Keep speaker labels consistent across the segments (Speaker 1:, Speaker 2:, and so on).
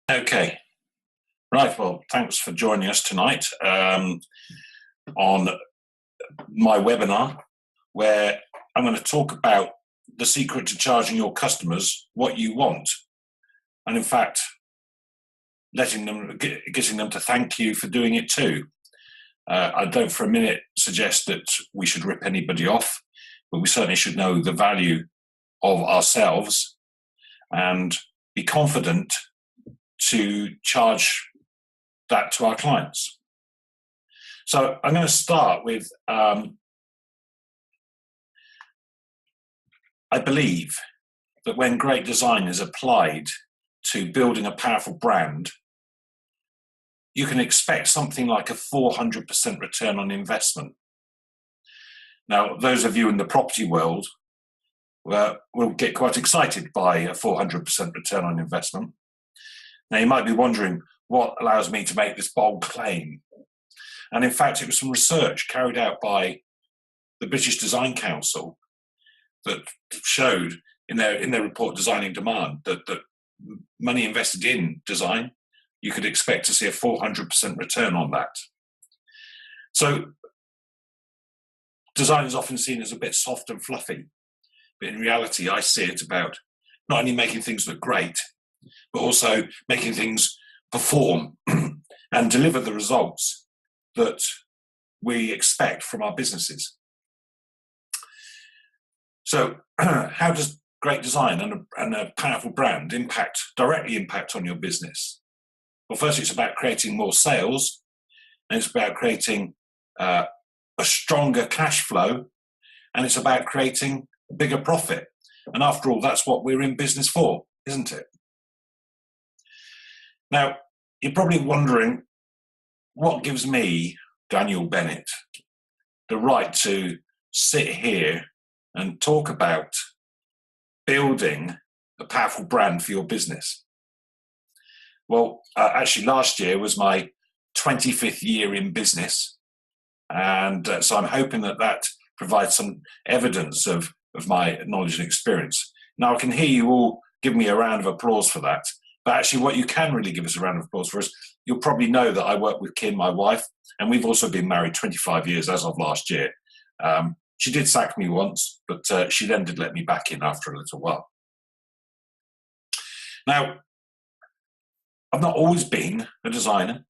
Speaker 1: Okay, right. Well, thanks for joining us tonight on my webinar, where I'm going to talk about the secret to charging your customers what you want, and in fact, getting them to thank you for doing it too. I don't for a minute suggest that we should rip anybody off, but we certainly should know the value of ourselves and be confident to charge that to our clients. So I'm going to start with, I believe that when great design is applied to building a powerful brand, you can expect something like a 400% return on investment. Now, those of you in the property world will get quite excited by a 400% return on investment. Now, you might be wondering what allows me to make this bold claim. And in fact, it was some research carried out by the British Design Council that showed in their report Designing Demand that money invested in design, you could expect to see a 400% return on that. So design is often seen as a bit soft and fluffy, but in reality, I see it about not only making things look great, but also making things perform and deliver the results that we expect from our businesses. So how does great design and a powerful brand directly impact on your business? Well, first, it's about creating more sales, and it's about creating a stronger cash flow, and it's about creating a bigger profit. And after all, that's what we're in business for, isn't it? Now, you're probably wondering, what gives me, Daniel Bennett, the right to sit here and talk about building a powerful brand for your business? Well, actually, last year was my 25th year in business, and so I'm hoping that provides some evidence of my knowledge and experience. Now, I can hear you all give me a round of applause for that. But actually, what you can really give us a round of applause for is you'll probably know that I work with Kim, my wife, and we've also been married 25 years as of last year. She did sack me once, but she then did let me back in after a little while. Now, I've not always been a designer.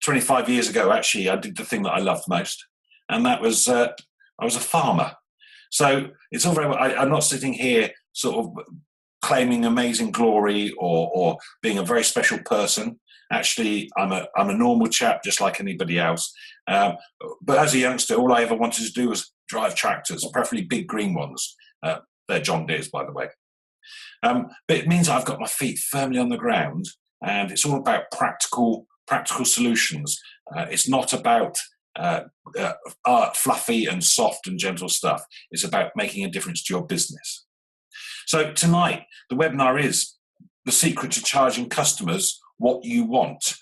Speaker 1: 25 years ago, actually, I did the thing that I loved most, and that was I was a farmer. So it's all very well. I'm not sitting here sort of claiming amazing glory or being a very special person. Actually, I'm a normal chap, just like anybody else. But as a youngster, all I ever wanted to do was drive tractors, preferably big green ones. They're John Deere's, by the way. But it means I've got my feet firmly on the ground, and it's all about practical solutions. It's not about fluffy and soft and gentle stuff. It's about making a difference to your business. So tonight, the webinar is the secret to charging customers what you want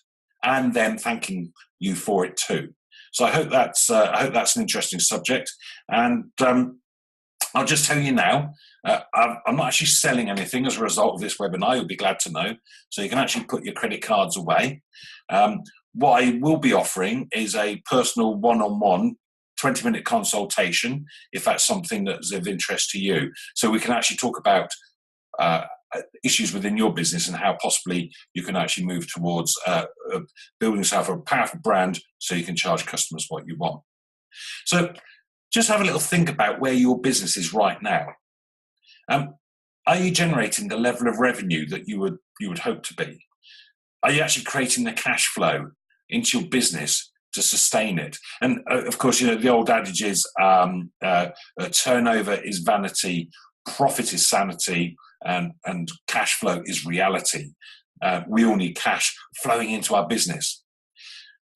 Speaker 1: and then thanking you for it too. So I hope that's an interesting subject. And I'll just tell you now, I'm not actually selling anything as a result of this webinar. You'll be glad to know. So you can actually put your credit cards away. What I will be offering is a personal one-on-one 20-minute consultation, if that's something that's of interest to you. So we can actually talk about issues within your business and how possibly you can actually move towards building yourself a powerful brand so you can charge customers what you want. So just have a little think about where your business is right now. Are you generating the level of revenue that you would hope to be? Are you actually creating the cash flow into your business to sustain it? And of course, you know, the old adage is turnover is vanity, profit is sanity, and cash flow is reality. We all need cash flowing into our business.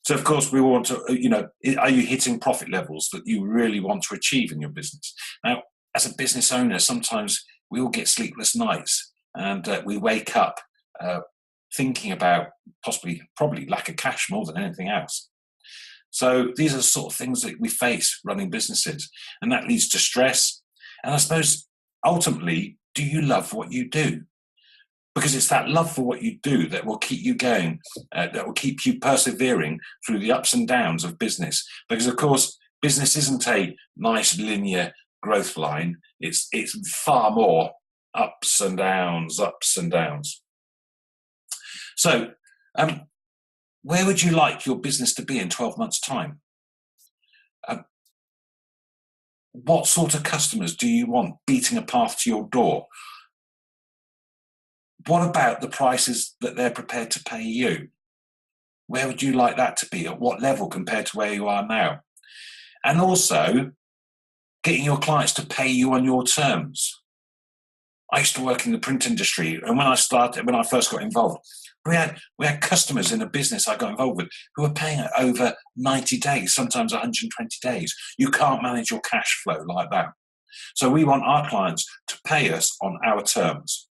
Speaker 1: So, of course, we want to, you know, are you hitting profit levels that you really want to achieve in your business? Now, as a business owner, sometimes we all get sleepless nights, and we wake up thinking about probably lack of cash more than anything else. So these are the sort of things that we face running businesses, and that leads to stress. And I suppose ultimately, do you love what you do? because it's that love for what you do that will keep you going, that will keep you persevering through the ups and downs of business. Because, of course, business isn't a nice linear growth line. It's far more ups and downs, ups and downs. So, where would you like your business to be in 12 months' time? What sort of customers do you want beating a path to your door? What about the prices that they're prepared to pay you? Where would you like that to be? At what level compared to where you are now? And also, getting your clients to pay you on your terms. I used to work in the print industry, and when I first got involved, we had customers in a business I got involved with who were paying it over 90 days, sometimes 120 days. You can't manage your cash flow like that. So we want our clients to pay us on our terms.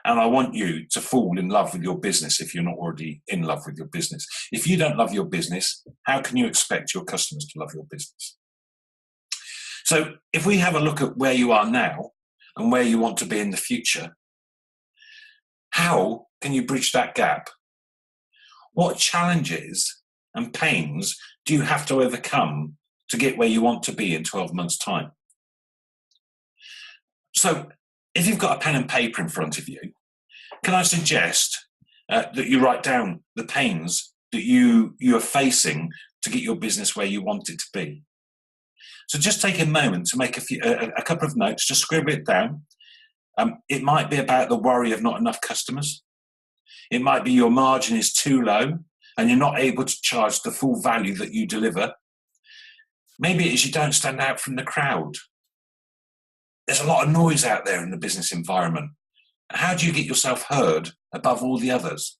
Speaker 1: And I want you to fall in love with your business if you're not already in love with your business. If you don't love your business, how can you expect your customers to love your business? So if we have a look at where you are now and where you want to be in the future, how can you bridge that gap? What challenges and pains do you have to overcome to get where you want to be in 12 months' time? So if you've got a pen and paper in front of you, can I suggest that you write down the pains that you are facing to get your business where you want it to be? So just take a moment to make a couple of notes, just scribble it down. It might be about the worry of not enough customers. It might be your margin is too low and you're not able to charge the full value that you deliver. Maybe it is you don't stand out from the crowd. There's a lot of noise out there in the business environment. How do you get yourself heard above all the others?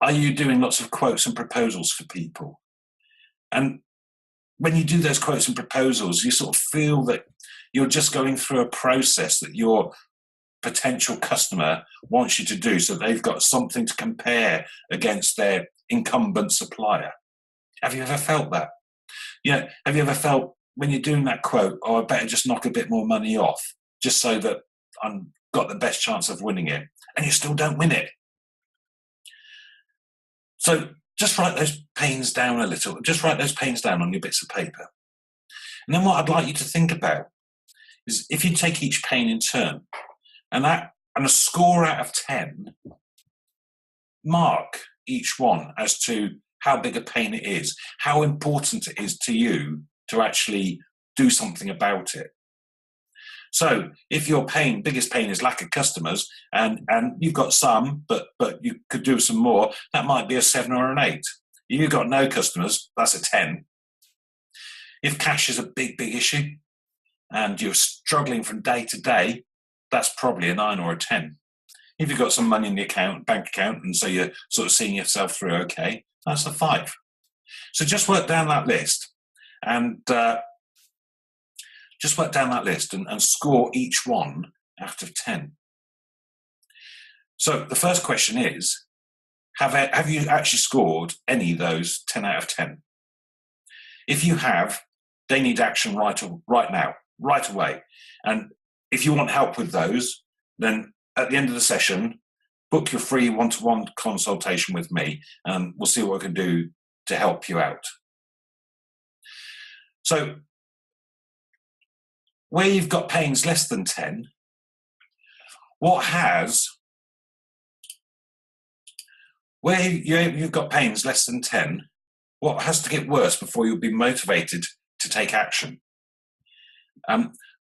Speaker 1: Are you doing lots of quotes and proposals for people? And when you do those quotes and proposals, you sort of feel that you're just going through a process that your potential customer wants you to do, so they've got something to compare against their incumbent supplier. Have you ever felt that? Have you ever felt when you're doing that quote, oh, I better just knock a bit more money off just so that I've got the best chance of winning it, and you still don't win it? So just write those pains down a little. Just write those pains down on your bits of paper. And then what I'd like you to think about is if you take each pain in turn and a score out of 10, mark each one as to how big a pain it is, how important it is to you to actually do something about it. So if your biggest pain is lack of customers, and you've got some, but you could do some more, that might be a 7 or an 8. If you've got no customers, that's a 10. If cash is a big issue and you're struggling from day to day, that's probably a 9 or a 10. If you've got some money in the bank account, and so you're sort of seeing yourself through okay, that's a 5. So just work down that list and score each one out of 10. So the first question is, have you actually scored any of those 10 out of 10? If you have, they need action right now, right away. And if you want help with those, then at the end of the session, book your free one-to-one consultation with me, and we'll see what we can do to help you out. So where you've got pains less than 10, where you've got pains less than 10, what has to get worse before you'll be motivated to take action?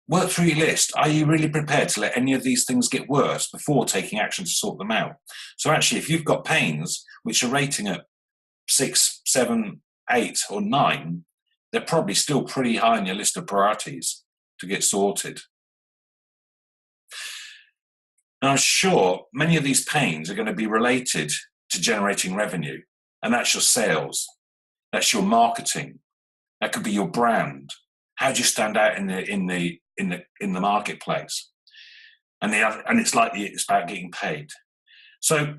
Speaker 1: Work through your list. Are you really prepared to let any of these things get worse before taking action to sort them out? So actually, if you've got pains which are rating at 6, 7, 8, or 9, they're probably still pretty high on your list of priorities to get sorted. And I'm sure many of these pains are going to be related to generating revenue, and that's your sales, that's your marketing, that could be your brand. How do you stand out in the marketplace? And it's likely it's about getting paid. So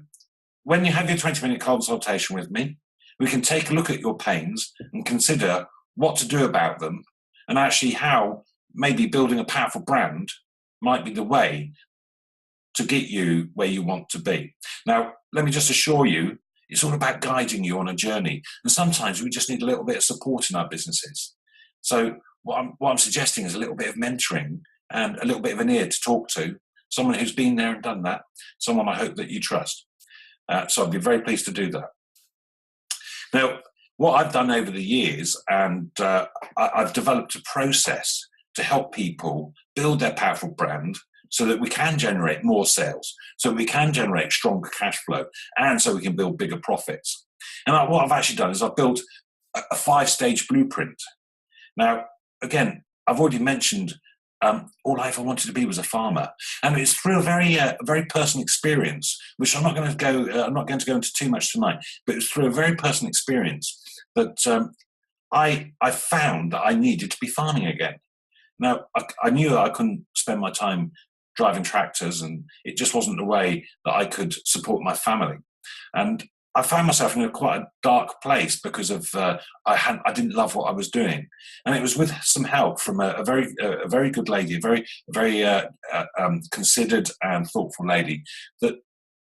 Speaker 1: when you have your 20-minute consultation with me, we can take a look at your pains and consider what to do about them, and actually how maybe building a powerful brand might be the way to get you where you want to be. Now, let me just assure you, it's all about guiding you on a journey. And sometimes we just need a little bit of support in our businesses. So what I'm suggesting is a little bit of mentoring and a little bit of an ear to talk to, someone who's been there and done that, someone I hope that you trust. So I'd be very pleased to do that. Now, what I've done over the years, and I've developed a process to help people build their powerful brand so that we can generate more sales, so we can generate stronger cash flow, and so we can build bigger profits. And what I've actually done is I've built a 5-stage blueprint. Now, again, I've already mentioned all I ever wanted to be was a farmer, and it's through a very personal experience, which I'm not going to go into too much tonight. But it's through a very personal experience that I found that I needed to be farming again. Now, I knew that I couldn't spend my time driving tractors, and it just wasn't the way that I could support my family. And I found myself in quite a dark place because of I didn't love what I was doing, and it was with some help from a very good lady, a very considered and thoughtful lady, that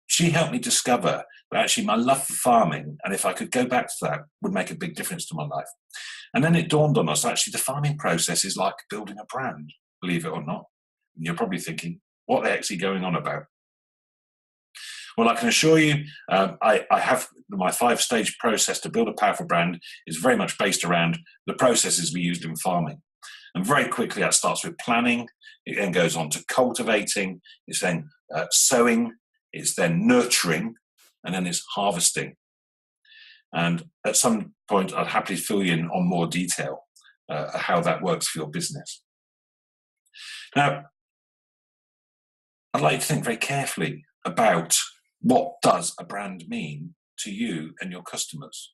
Speaker 1: she helped me discover that actually my love for farming, and if I could go back to that, would make a big difference to my life. And then it dawned on us, actually, the farming process is like building a brand, believe it or not. And you're probably thinking, what the heck's he going on about? Well, I can assure you, I have my 5-stage process to build a powerful brand is very much based around the processes we used in farming. And very quickly, that starts with planning. It then goes on to cultivating. It's then sowing. It's then nurturing. And then it's harvesting. And at some point, I'd happily fill you in on more detail how that works for your business. Now, I'd like you to think very carefully about what does a brand mean to you and your customers.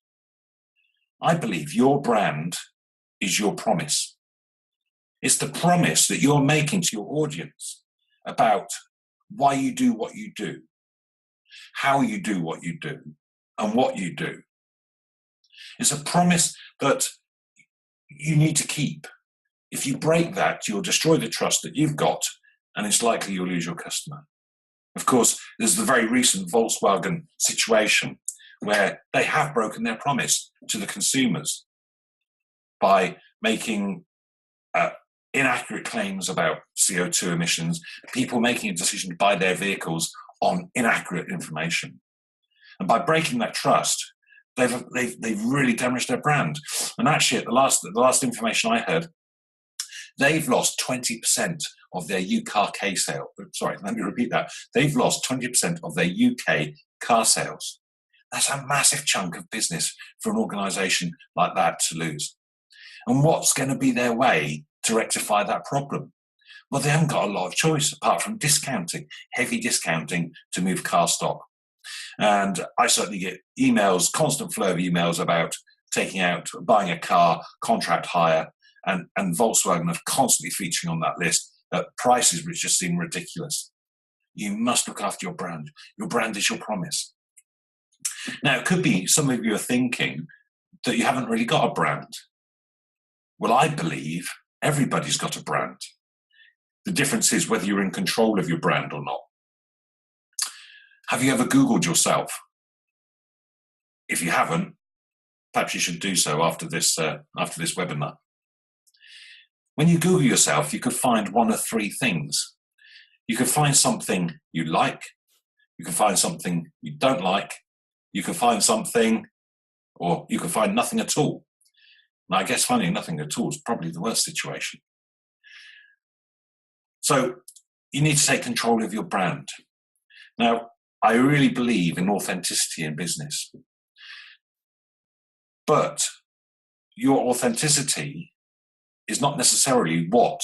Speaker 1: I believe your brand is your promise. It's the promise that you're making to your audience about why you do what you do, how you do what you do, and what you do. It's a promise that you need to keep. If you break that, you'll destroy the trust that you've got, and it's likely you'll lose your customer. Of course, there's the very recent Volkswagen situation where they have broken their promise to the consumers by making inaccurate claims about CO2 emissions, people making a decision to buy their vehicles on inaccurate information. And by breaking that trust, they've really damaged their brand. And actually, at the last information I heard, they've lost 20% of their UK sales. Sorry, let me repeat that. They've lost 20% of their UK car sales. That's a massive chunk of business for an organisation like that to lose. And what's going to be their way to rectify that problem? Well, they haven't got a lot of choice apart from discounting, heavy discounting to move car stock. And I certainly get emails, constant flow of emails about buying a car, contract hire, and Volkswagen are constantly featuring on that list at prices which just seem ridiculous. You must look after your brand. Your brand is your promise. Now, it could be some of you are thinking that you haven't really got a brand. Well, I believe everybody's got a brand. The difference is whether you're in control of your brand or not. Have you ever Googled yourself? If you haven't, perhaps you should do so after this webinar. When you Google yourself, you could find one of 3 things. You could find something you like, you could find something you don't like, you could find something, or you could find nothing at all. And I guess finding nothing at all is probably the worst situation. So you need to take control of your brand. Now, I really believe in authenticity in business. But your authenticity is not necessarily what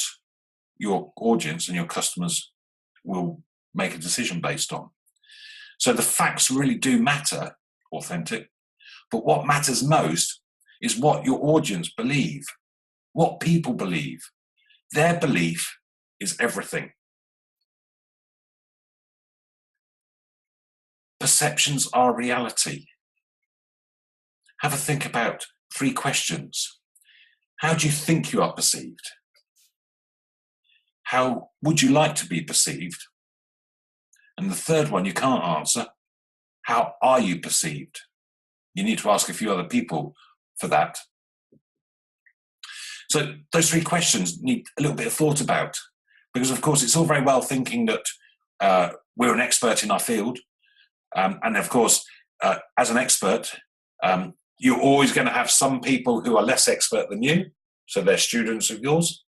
Speaker 1: your audience and your customers will make a decision based on. So the facts really do matter, authentic, but what matters most is what your audience believe, what people believe. Their belief is everything. Perceptions are reality. Have a think about 3 questions. How do you think you are perceived? How would you like to be perceived? And the third one you can't answer, how are you perceived? You need to ask a few other people for that. So those three questions need a little bit of thought about, because of course it's all very well thinking that we're an expert in our field. And of course, as an expert, you're always going to have some people who are less expert than you, so they're students of yours.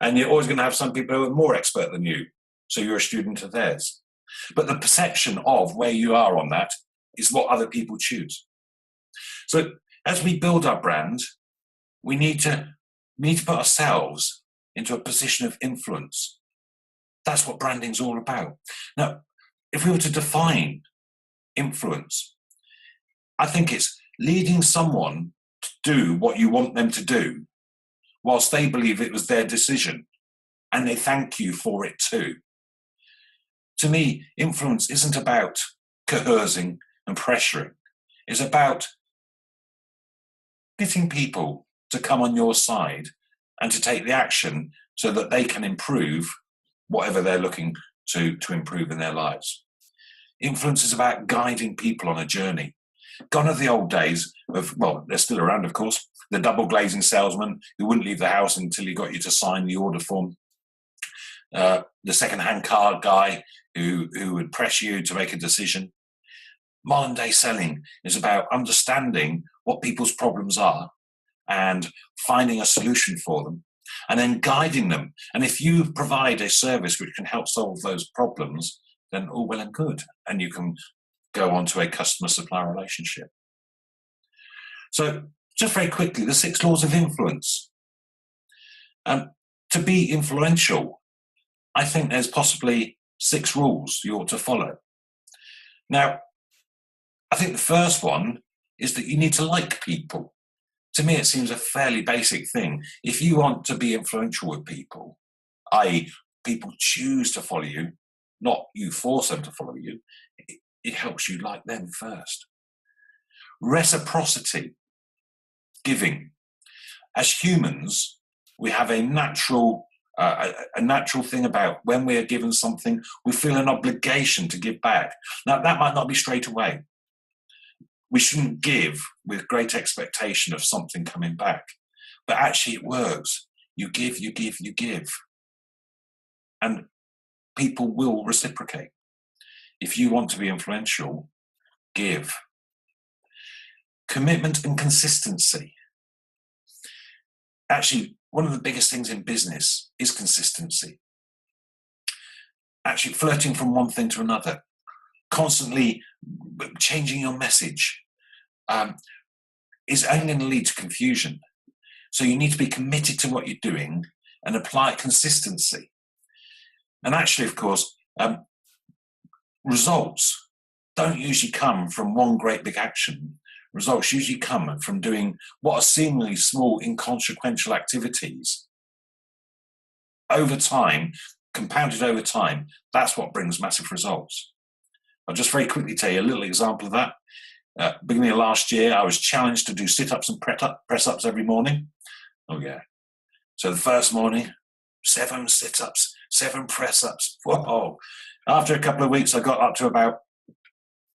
Speaker 1: And you're always going to have some people who are more expert than you, so you're a student of theirs. But the perception of where you are on that is what other people choose. So as we build our brand, we need to put ourselves into a position of influence. That's what branding's all about. Now, if we were to define influence, I think it's leading someone to do what you want them to do, whilst they believe it was their decision, and they thank you for it too. To me, influence isn't about coercing and pressuring. It's about getting people to come on your side and to take the action so that they can improve whatever they're looking to improve in their lives. Influence is about guiding people on a journey. Gone are the old days of, well, they're still around, of course, the double glazing salesman who wouldn't leave the house until he got you to sign the order form. The second-hand car guy who would press you to make a decision. Modern day selling is about understanding what people's problems are and finding a solution for them, and then guiding them. And if you provide a service which can help solve those problems, then all well and good, and you can go on to a customer-supplier relationship. So just very quickly, the 6 laws of influence. To be influential, I think there's possibly 6 rules you ought to follow. Now, I think the first one is that you need to like people. To me, it seems a fairly basic thing. If you want to be influential with people, i.e. people choose to follow you, not you force them to follow you, it helps you like them first. Reciprocity, giving. As humans, we have a natural thing about when we are given something, we feel an obligation to give back. Now, that might not be straight away. We shouldn't give with great expectation of something coming back. But actually it works. You give, you give, you give. And people will reciprocate. If you want to be influential, give. Commitment and consistency. Actually, one of the biggest things in business is consistency. Actually flirting from one thing to another, constantly changing your message is only going to lead to confusion. So you need to be committed to what you're doing and apply consistency. And actually, of course, results don't usually come from one great big action. Results usually come from doing what are seemingly small, inconsequential activities. Over time, compounded over time, that's what brings massive results. I'll just very quickly tell you a little example of that. Beginning of last year, I was challenged to do sit-ups and press-ups every morning. Oh, yeah. So the first morning, 7 sit-ups, 7 press-ups. Whoa. After a couple of weeks, I got up to about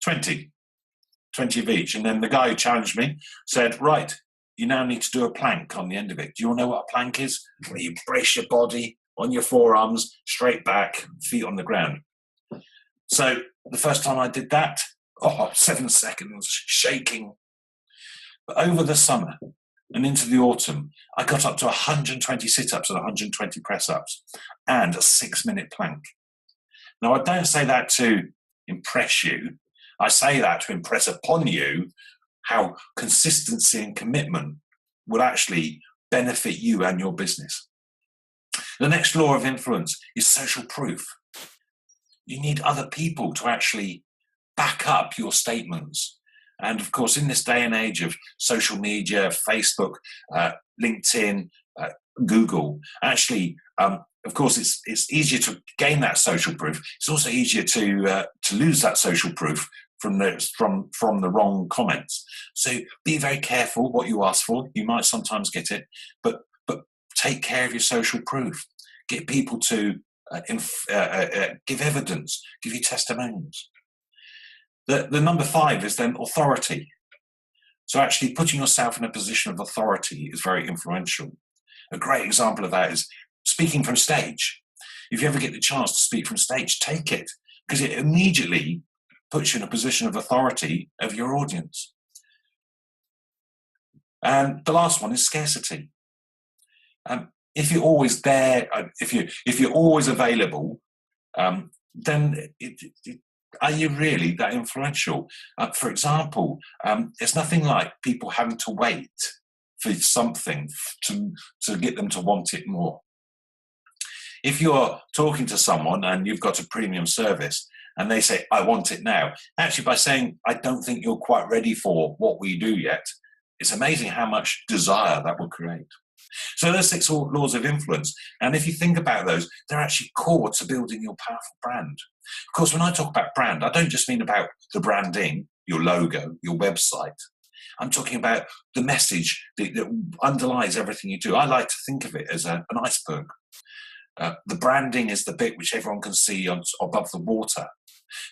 Speaker 1: 20 of each. And then the guy who challenged me said, right, you now need to do a plank on the end of it. Do you all know what a plank is? Where you brace your body on your forearms, straight back, feet on the ground. So the first time I did that, 7 seconds, shaking. But over the summer and into the autumn, I got up to 120 sit-ups and 120 press-ups and a 6-minute plank. Now, I don't say that to impress you. I say that to impress upon you how consistency and commitment will actually benefit you and your business. The next law of influence is social proof. You need other people to actually back up your statements. And of course, in this day and age of social media, Facebook, LinkedIn, Google, actually, of course, it's easier to gain that social proof. It's also easier to lose that social proof from the wrong comments. So be very careful what you ask for. You might sometimes get it, but take care of your social proof. Get people to give evidence, give you testimonials. The number 5 is then authority. So actually putting yourself in a position of authority is very influential. A great example of that is speaking from stage. If you ever get the chance to speak from stage, take it, because it immediately puts you in a position of authority of your audience. And the last one is scarcity. If you're always there, if you're always available, then are you really that influential? For example, it's nothing like people having to wait for something to get them to want it more. If you're talking to someone and you've got a premium service and they say, I want it now, actually by saying, I don't think you're quite ready for what we do yet, it's amazing how much desire that will create. So there's 6 laws of influence. And if you think about those, they're actually core to building your powerful brand. Of course, when I talk about brand, I don't just mean about the branding, your logo, your website. I'm talking about the message that underlies everything you do. I like to think of it as an iceberg. The branding is the bit which everyone can see above the water.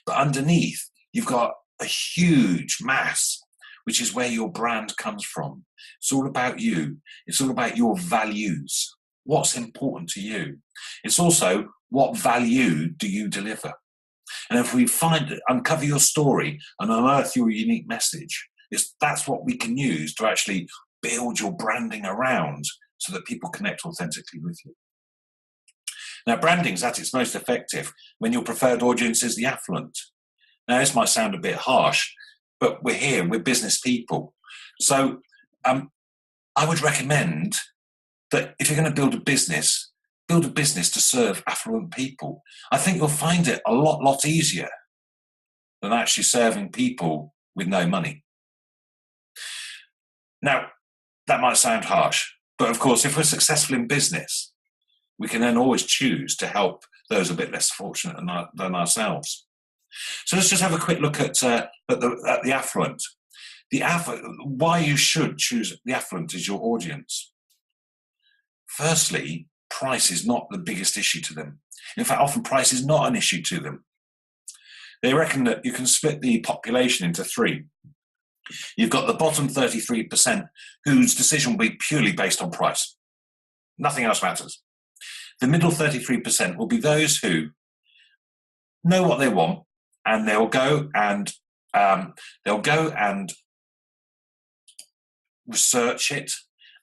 Speaker 1: But underneath, you've got a huge mass, which is where your brand comes from. It's all about you. It's all about your values. What's important to you? It's also what value do you deliver? And if we uncover your story and unearth your unique message, that's what we can use to actually build your branding around so that people connect authentically with you. Now, branding is at its most effective when your preferred audience is the affluent. Now, this might sound a bit harsh, but we're business people. So I would recommend that if you're going to build a business to serve affluent people. I think you'll find it a lot easier than actually serving people with no money. Now, that might sound harsh, but of course, if we're successful in business, we can then always choose to help those a bit less fortunate than ourselves. So let's just have a quick look at the affluent. Why you should choose the affluent as your audience. Firstly, price is not the biggest issue to them. In fact, often price is not an issue to them. They reckon that you can split the population into 3. You've got the bottom 33% whose decision will be purely based on price. Nothing else matters. The middle 33% will be those who know what they want, and they'll go and research it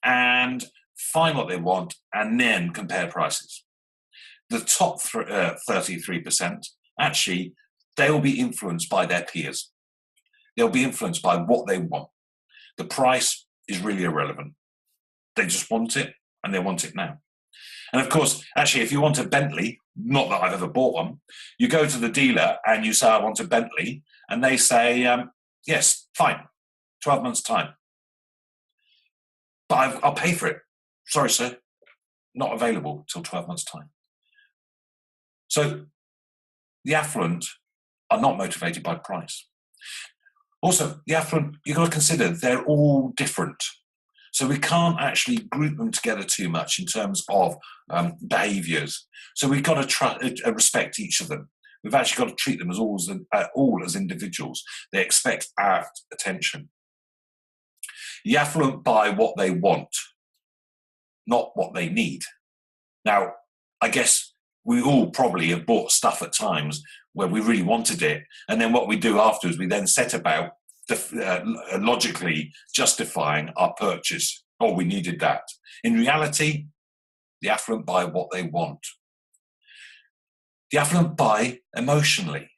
Speaker 1: and find what they want and then compare prices. The top 33%, actually, they will be influenced by their peers. They'll be influenced by what they want. The price is really irrelevant. They just want it, and they want it now. And of course, actually, if you want a Bentley, not that I've ever bought one, you go to the dealer and you say, I want a Bentley, and they say, yes, fine, 12 months' time. But I'll pay for it. Sorry, sir, not available till 12 months' time. So the affluent are not motivated by price. Also, the affluent, you've got to consider they're all different. So we can't actually group them together too much in terms of behaviours. So we've got to respect each of them. We've actually got to treat them as all as individuals. They expect our attention. The affluent buy what they want, not what they need. Now, I guess we all probably have bought stuff at times where we really wanted it, and then what we do afterwards, we then set about logically justifying our purchase. Oh, we needed that. In reality, the affluent buy what they want. The affluent buy emotionally,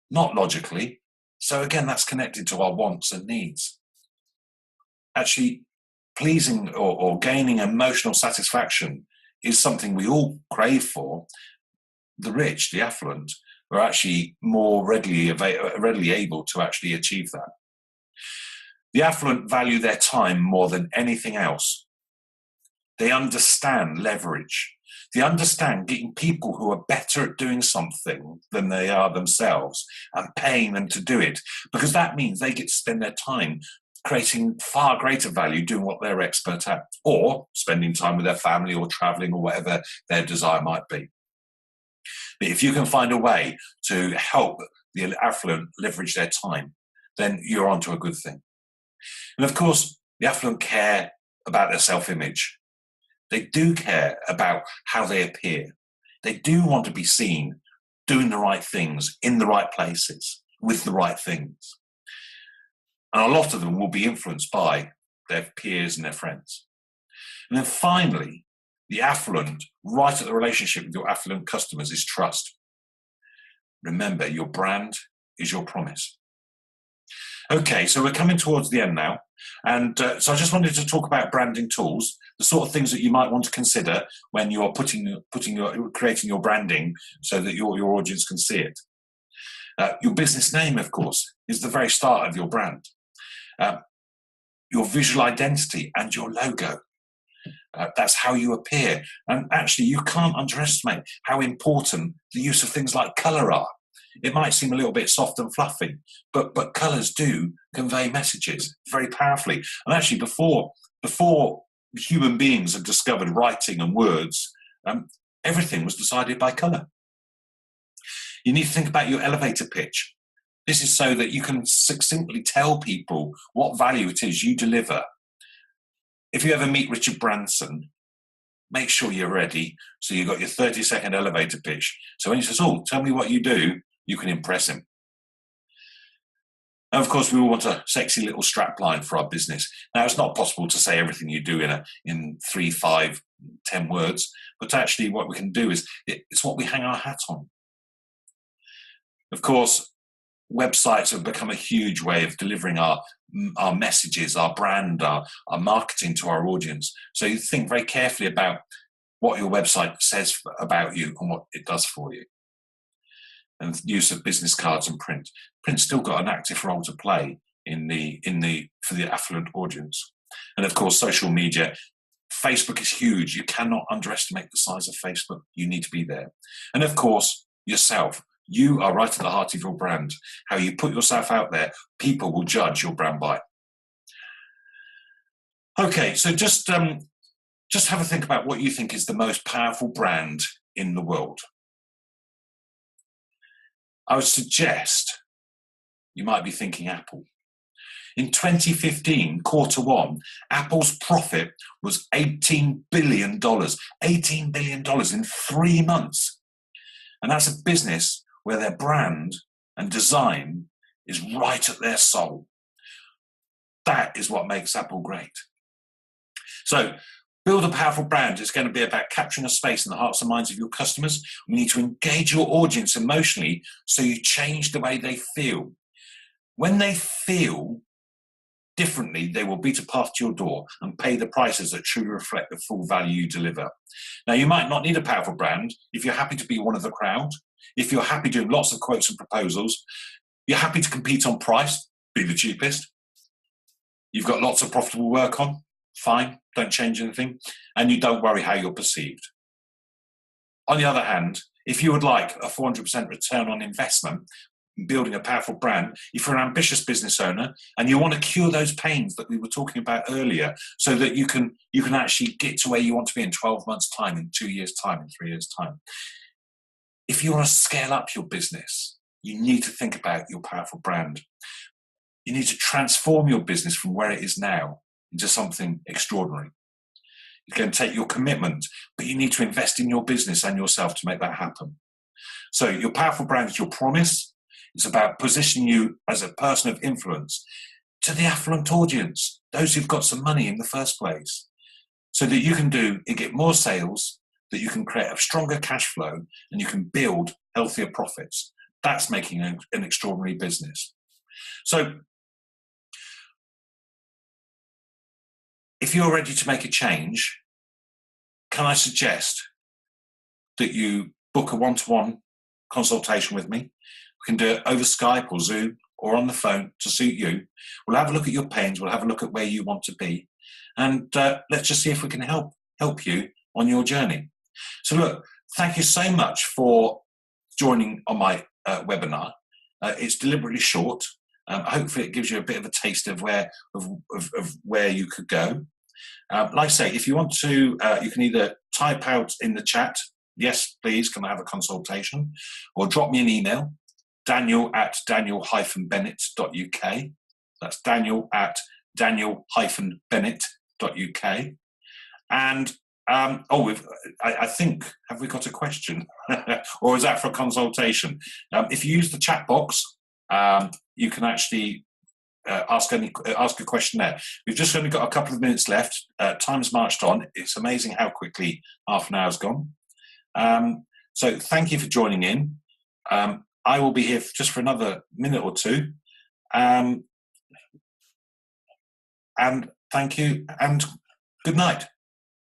Speaker 1: not logically. So again, that's connected to our wants and needs. Actually, pleasing or gaining emotional satisfaction is something we all crave for. The rich, the affluent, are actually more readily able to actually achieve that. The affluent value their time more than anything else. They understand leverage. They understand getting people who are better at doing something than they are themselves and paying them to do it, because that means they get to spend their time creating far greater value doing what they're expert at, or spending time with their family or traveling or whatever their desire might be. But if you can find a way to help the affluent leverage their time, then you're onto a good thing. And of course, the affluent care about their self-image. They do care about how they appear. They do want to be seen doing the right things in the right places with the right things. And a lot of them will be influenced by their peers and their friends. And then finally, the affluent, right at the relationship with your affluent customers, is trust. Remember, your brand is your promise. Okay, so we're coming towards the end now. And so I just wanted to talk about branding tools, the sort of things that you might want to consider when you're creating your branding so that your audience can see it. Your business name, of course, is the very start of your brand. Your visual identity and your logo. That's how you appear. And actually, you can't underestimate how important the use of things like colour are. It might seem a little bit soft and fluffy, but colours do convey messages very powerfully. And actually, before human beings had discovered writing and words, everything was decided by colour. You need to think about your elevator pitch. This is so that you can succinctly tell people what value it is you deliver. If you ever meet Richard Branson, make sure you're ready. So you've got your 30-second elevator pitch. So when he says, "Oh, tell me what you do," you can impress him. And of course, we all want a sexy little strapline for our business. Now, it's not possible to say everything you do in 3, 5, 10 words, but actually what we can do is, it's what we hang our hat on. Of course, websites have become a huge way of delivering our messages, our brand, our marketing to our audience. So you think very carefully about what your website says about you and what it does for you. And the use of business cards and print. Print's still got an active role to play for the affluent audience. And of course, social media. Facebook is huge. You cannot underestimate the size of Facebook. You need to be there. And of course, yourself. You are right at the heart of your brand. How you put yourself out there, people will judge your brand by. Okay, so just have a think about what you think is the most powerful brand in the world. I would suggest you might be thinking Apple. In 2015, Q1, Apple's profit was $18 billion. $18 billion in 3 months. And that's a business where their brand and design is right at their soul. That is what makes Apple great. So, build a powerful brand. It's going to be about capturing a space in the hearts and minds of your customers. We need to engage your audience emotionally so you change the way they feel. When they feel differently, they will beat a path to your door and pay the prices that truly reflect the full value you deliver. Now, you might not need a powerful brand if you're happy to be one of the crowd. If you're happy doing lots of quotes and proposals, you're happy to compete on price, be the cheapest. You've got lots of profitable work on, fine, don't change anything, and you don't worry how you're perceived. On the other hand, if you would like a 400% return on investment, building a powerful brand, if you're an ambitious business owner and you want to cure those pains that we were talking about earlier so that you can actually get to where you want to be in 12 months' time, in 2 years' time, in 3 years' time. If you want to scale up your business, you need to think about your powerful brand. You need to transform your business from where it is now into something extraordinary. It's going to take your commitment, but you need to invest in your business and yourself to make that happen. So your powerful brand is your promise. It's about positioning you as a person of influence to the affluent audience, those who've got some money in the first place, so that you can get more sales, that you can create a stronger cash flow, and you can build healthier profits. That's making an extraordinary business. So if you're ready to make a change, can I suggest that you book a one-to-one consultation with me? We can do it over Skype or Zoom or on the phone to suit you. We'll have a look at your pains. We'll have a look at where you want to be. And let's just see if we can help you on your journey. So look, thank you so much for joining on my webinar. It's deliberately short. Hopefully it gives you a bit of a taste of where you could go. Like I say, if you want to, you can either type out in the chat yes, please, can I have a consultation? Or drop me an email, daniel@daniel-bennett.uk. That's daniel@daniel-bennett.uk. And I think, have we got a question? Or is that for a consultation? If you use the chat box, you can actually ask a question there. We've just only got a couple of minutes left. Time's marched on. It's amazing how quickly half an hour's gone. So thank you for joining in. I will be here just for another minute or two. And thank you and good night.